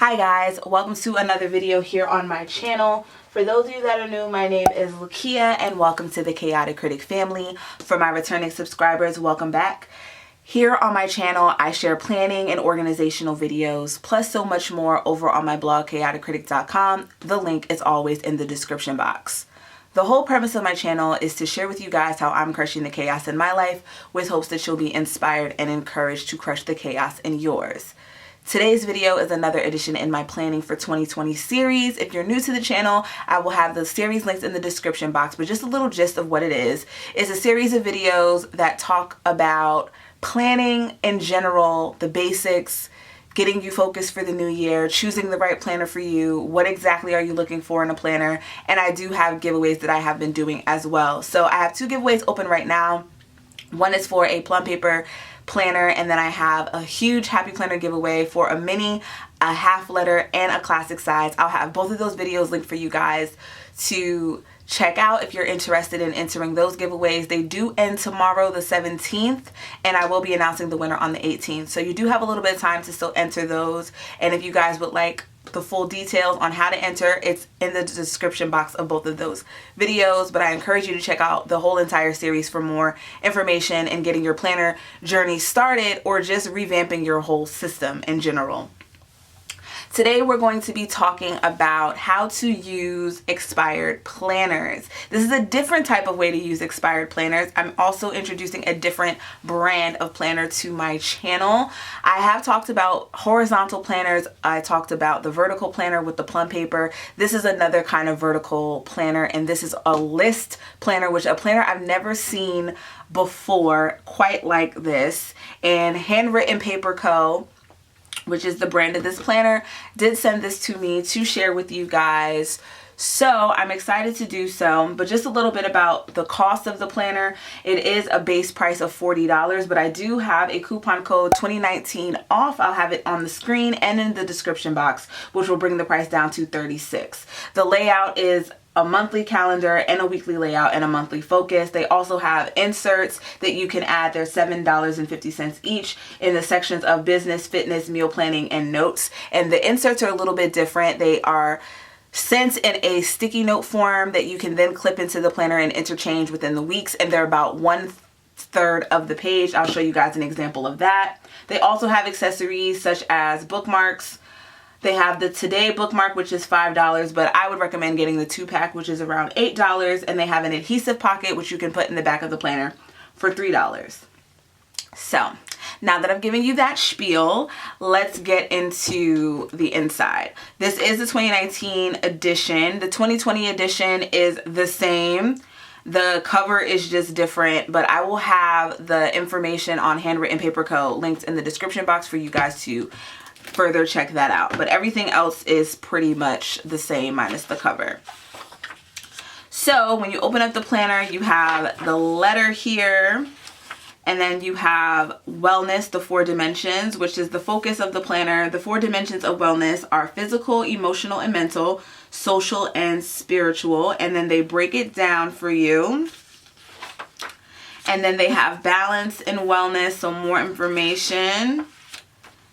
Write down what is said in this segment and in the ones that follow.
Hi guys, welcome to another video here on my channel. For those of you that are new, my name is Lakia and welcome to the Chaotic Critic family. For my returning subscribers, welcome back. Here on my channel, I share planning and organizational videos, plus so much more over on my blog, chaoticcritic.com. The link is always in the description box. The whole premise of my channel is to share with you guys how I'm crushing the chaos in my life with hopes that you'll be inspired and encouraged to crush the chaos in yours. Today's video is another edition in my Planning for 2020 series. If you're new to the channel, I will have the series links in the description box, but just a little gist of what it is a series of videos that talk about planning in general, the basics, getting you focused for the new year, choosing the right planner for you, what exactly are you looking for in a planner, and I do have giveaways that I have been doing as well. So I have two giveaways open right now. One is for a Plum paper planner, and then I have a huge happy planner giveaway for a mini, a half letter, and a classic size. I'll have both of those videos linked for you guys to check out if you're interested in entering those giveaways. They do end tomorrow the 17th, and I will be announcing the winner on the 18th. So you do have a little bit of time to still enter those, and if you guys would like the full details on how to enter, it's in the description box of both of those videos. But I encourage you to check out the whole entire series for more information and getting your planner journey started, or just revamping your whole system in general. Today we're going to be talking about how to use expired planners. This is a different type of way to use expired planners. I'm also introducing a different brand of planner to my channel. I have talked about horizontal planners. I talked about the vertical planner with the Plum paper. This is another kind of vertical planner, and this is a list planner, which a planner I've never seen before quite like this. And Handwritten Paper Co., which is the brand of this planner, did send this to me to share with you guys. So I'm excited to do so. But just a little bit about the cost of the planner. It is a base price of $40, but I do have a coupon code 2019 off. I'll have it on the screen and in the description box, which will bring the price down to $36. The layout is a monthly calendar and a weekly layout and a monthly focus. They also have inserts that you can add. They're $7.50 each in the sections of business, fitness, meal planning, and notes. And the inserts are a little bit different. They are sent in a sticky note form that you can then clip into the planner and interchange within the weeks. And they're about 1/3 of the page. I'll show you guys an example of that. They also have accessories such as bookmarks. They have the Today bookmark, which is $5, but I would recommend getting the 2-pack, which is around $8. And they have an adhesive pocket, which you can put in the back of the planner for $3. So now that I've given you that spiel, let's get into the inside. This is the 2019 edition. The 2020 edition is the same. The cover is just different, but I will have the information on Handwritten Paper Co. linked in the description box for you guys to further check that out. But everything else is pretty much the same minus the cover. So when you open up the planner, you have the letter here, and then you have wellness, the 4 dimensions, which is the focus of the planner. The 4 dimensions of wellness are physical, emotional, and mental, social, and spiritual. And then they break it down for you. And then they have balance and wellness, so more information.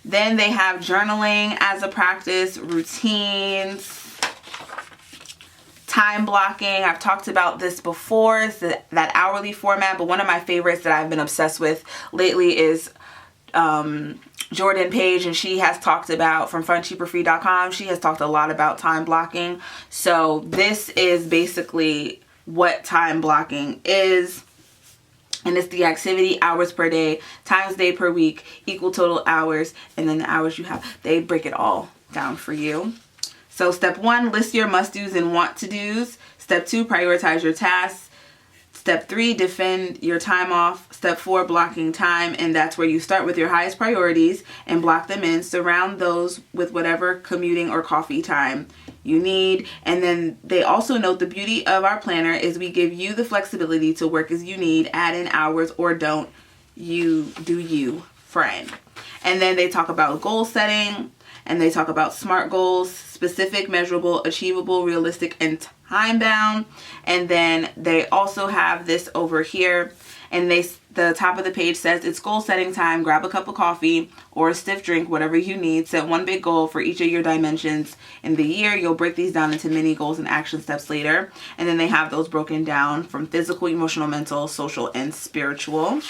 Then they have journaling as a practice, routines, time blocking. I've talked about this before. It's that hourly format, but one of my favorites that I've been obsessed with lately is Jordan Page, and she has talked about, from funcheaperfree.com, she has talked a lot about time blocking. So this is basically what time blocking is. And it's the activity, hours per day, times day per week, equal total hours, and then the hours you have. They break it all down for you. So step 1, list your must-dos and want-to-dos. Step 2, prioritize your tasks. Step 3, defend your time off. Step 4, blocking time, and that's where you start with your highest priorities and block them in. Surround those with whatever commuting or coffee time you need. And then they also note the beauty of our planner is we give you the flexibility to work as you need, add in hours, or don't. You do you, friend. And then they talk about goal setting, and they talk about SMART goals: specific, measurable, achievable, realistic, and time bound. And then they also have this over here, And the top of the page says, it's goal setting time. Grab a cup of coffee or a stiff drink, whatever you need. Set one big goal for each of your dimensions in the year. You'll break these down into mini goals and action steps later. And then they have those broken down from physical, emotional, mental, social, and spiritual.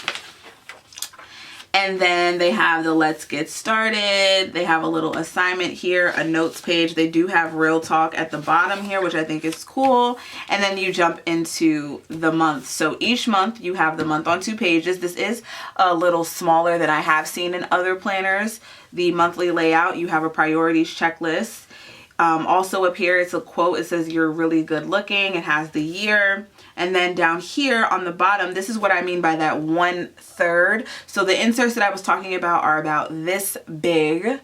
And then they have the let's get started. They have a little assignment here, a notes page. They do have real talk at the bottom here, which I think is cool. And then you jump into the month. So each month you have the month on 2 pages. This is a little smaller than I have seen in other planners. The monthly layout, you have a priorities checklist. Also up here, it's a quote. It says, you're really good looking. It has the year. And then down here on the bottom, this is what I mean by that 1/3. So the inserts that I was talking about are about this big.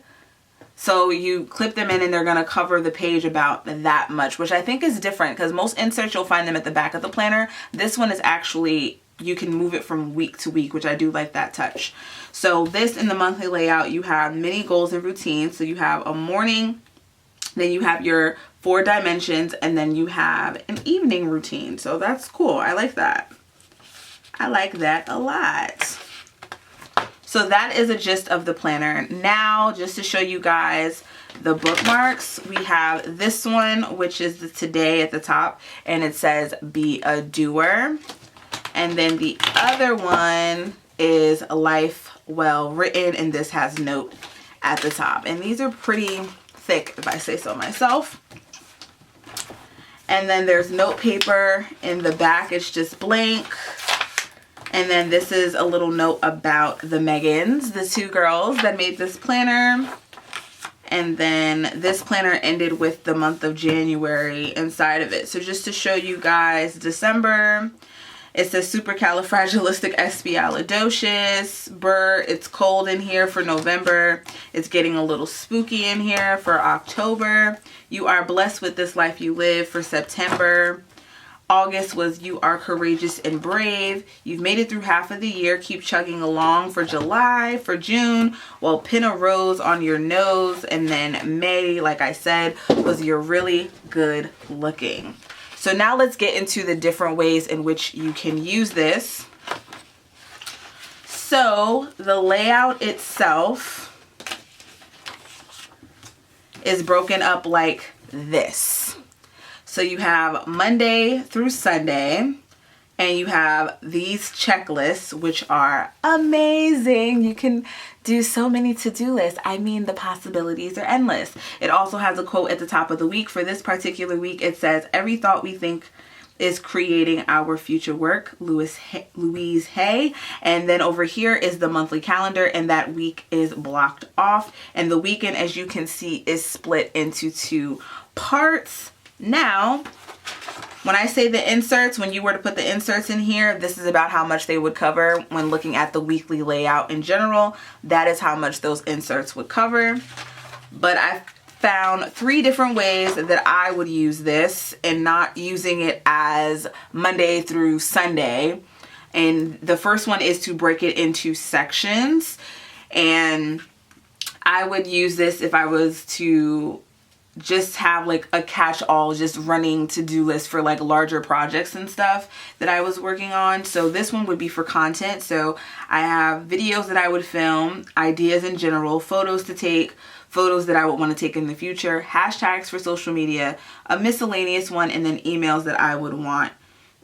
So you clip them in and they're going to cover the page about that much, which I think is different because most inserts, you'll find them at the back of the planner. This one is actually, you can move it from week to week, which I do like that touch. So this in the monthly layout, you have mini goals and routines. So you have a morning, then you have your 4 dimensions, and then you have an evening routine. So that's cool. I like that. I like that a lot. So that is a gist of the planner. Now, just to show you guys the bookmarks, we have this one, which is the today at the top, and it says be a doer. And then the other one is life well written, and this has note at the top. And these are pretty thick, if I say so myself. And then there's note paper in the back. It's just blank. And then this is a little note about the Megans, the 2 girls that made this planner. And then this planner ended with the month of January inside of it. So just to show you guys December, it says supercalifragilisticexpialidocious. Brr, it's cold in here for November. It's getting a little spooky in here for October. You are blessed with this life you live for September. August was you are courageous and brave. You've made it through half of the year. Keep chugging along for July. For June, well, pin a rose on your nose. And then May, like I said, was you're really good looking. So now let's get into the different ways in which you can use this. So the layout itself is broken up like this. So you have Monday through Sunday, and you have these checklists, which are amazing. You can do so many to-do lists. I mean, the possibilities are endless. It also has a quote at the top of the week. For this particular week, it says, every thought we think is creating our future work, Louise Hay. And then over here is the monthly calendar, and that week is blocked off. And the weekend, as you can see, is split into 2 parts. Now, when I say the inserts, when you were to put the inserts in here, this is about how much they would cover when looking at the weekly layout in general. That is how much those inserts would cover. But I found 3 different ways that I would use this and not using it as Monday through Sunday. And the first one is to break it into sections. And I would use this if I was to just have like a catch-all, just running to-do list for like larger projects and stuff that I was working on. So this one would be for content. So I have videos that I would film, ideas in general, photos to take, photos that I would want to take in the future, hashtags for social media, a miscellaneous one, and then emails that I would want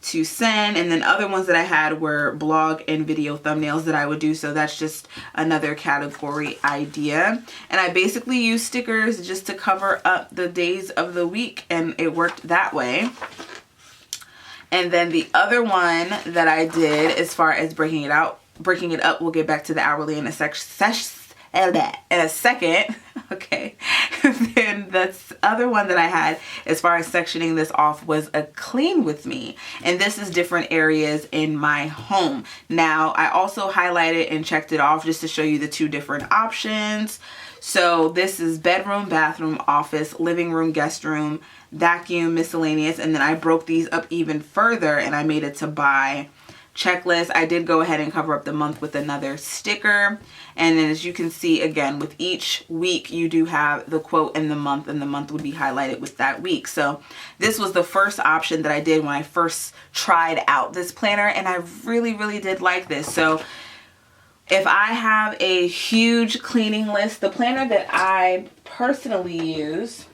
to send. And then other ones that I had were blog and video thumbnails that I would do. So that's just another category idea. And I basically use stickers just to cover up the days of the week, and it worked that way. And then the other one that I did as far as breaking it up, we'll get back to the hourly in a second. Okay. Then the other one that I had as far as sectioning this off was a clean with me, and this is different areas in my home. Now I also highlighted and checked it off just to show you the 2 different options. So this is bedroom, bathroom, office, living room, guest room, vacuum, miscellaneous, and then I broke these up even further and I made it to buy, checklist. I did go ahead and cover up the month with another sticker. And then as you can see, again, with each week, you do have the quote and the month would be highlighted with that week. So this was the first option that I did when I first tried out this planner, and I really, really did like this. So if I have a huge cleaning list, the planner that I personally use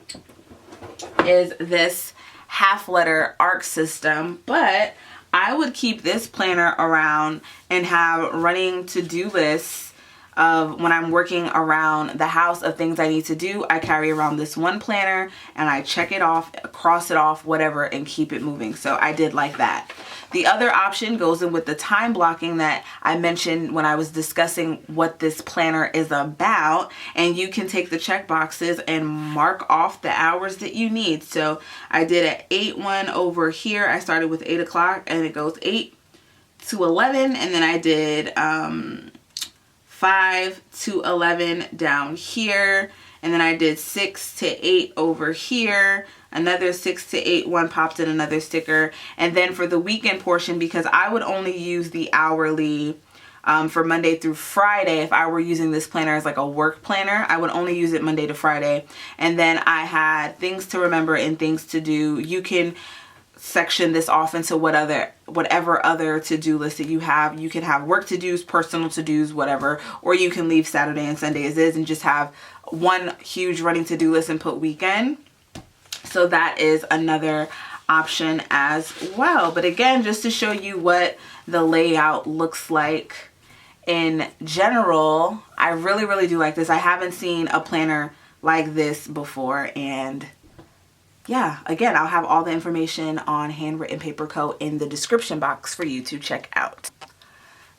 is this half letter arc system, but I would keep this planner around and have running to-do lists of when I'm working around the house of things I need to do. I carry around this one planner and I check it off, cross it off, whatever, and keep it moving. So I did like that. The other option goes in with the time blocking that I mentioned when I was discussing what this planner is about, and you can take the check boxes and mark off the hours that you need. So I did an 8 one over here. I started with 8 o'clock and it goes 8 to 11, and then I did 5 to 11 down here, and then I did 6 to 8 over here, another 6 to 8 one popped in another sticker. And then for the weekend portion, because I would only use the hourly for Monday through Friday, if I were using this planner as like a work planner, I would only use it Monday to Friday. And then I had things to remember and things to do. You can section this off into whatever other to-do list that you have. You can have work to-dos, personal to-dos, whatever, or you can leave Saturday and Sunday as is and just have one huge running to-do list and put weekend. So that is another option as well. But again, just to show you what the layout looks like in general, I really, really do like this. I haven't seen a planner like this before, and yeah, again, I'll have all the information on Handwritten Paper Co. in the description box for you to check out.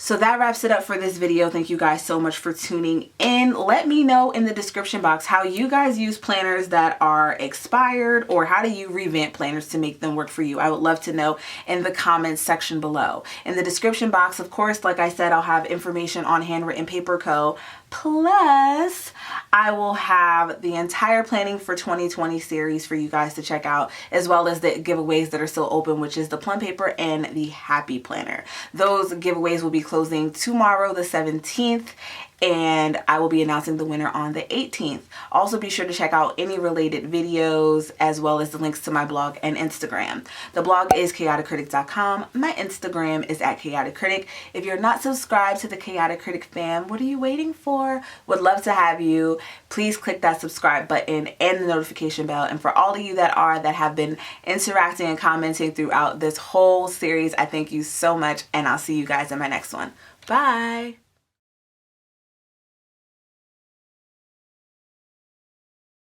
So that wraps it up for this video. Thank you guys so much for tuning in. Let me know in the description box how you guys use planners that are expired, or how do you revamp planners to make them work for you. I would love to know in the comments section below. In the description box, of course, like I said, I'll have information on Handwritten Paper Co. Plus, I will have the entire Planning for 2020 series for you guys to check out, as well as the giveaways that are still open, which is the Plum paper and the Happy Planner. Those giveaways will be closing tomorrow, the 17th, and I will be announcing the winner on the 18th. Also, be sure to check out any related videos, as well as the links to my blog and Instagram. The blog is chaoticcritic.com. My Instagram is @chaoticcritic. If you're not subscribed to the Chaotic Critic fam, what are you waiting for? Would love to have you. Please click that subscribe button and the notification bell. And for all of you that have been interacting and commenting throughout this whole series, I thank you so much, and I'll see you guys in my next one. Bye.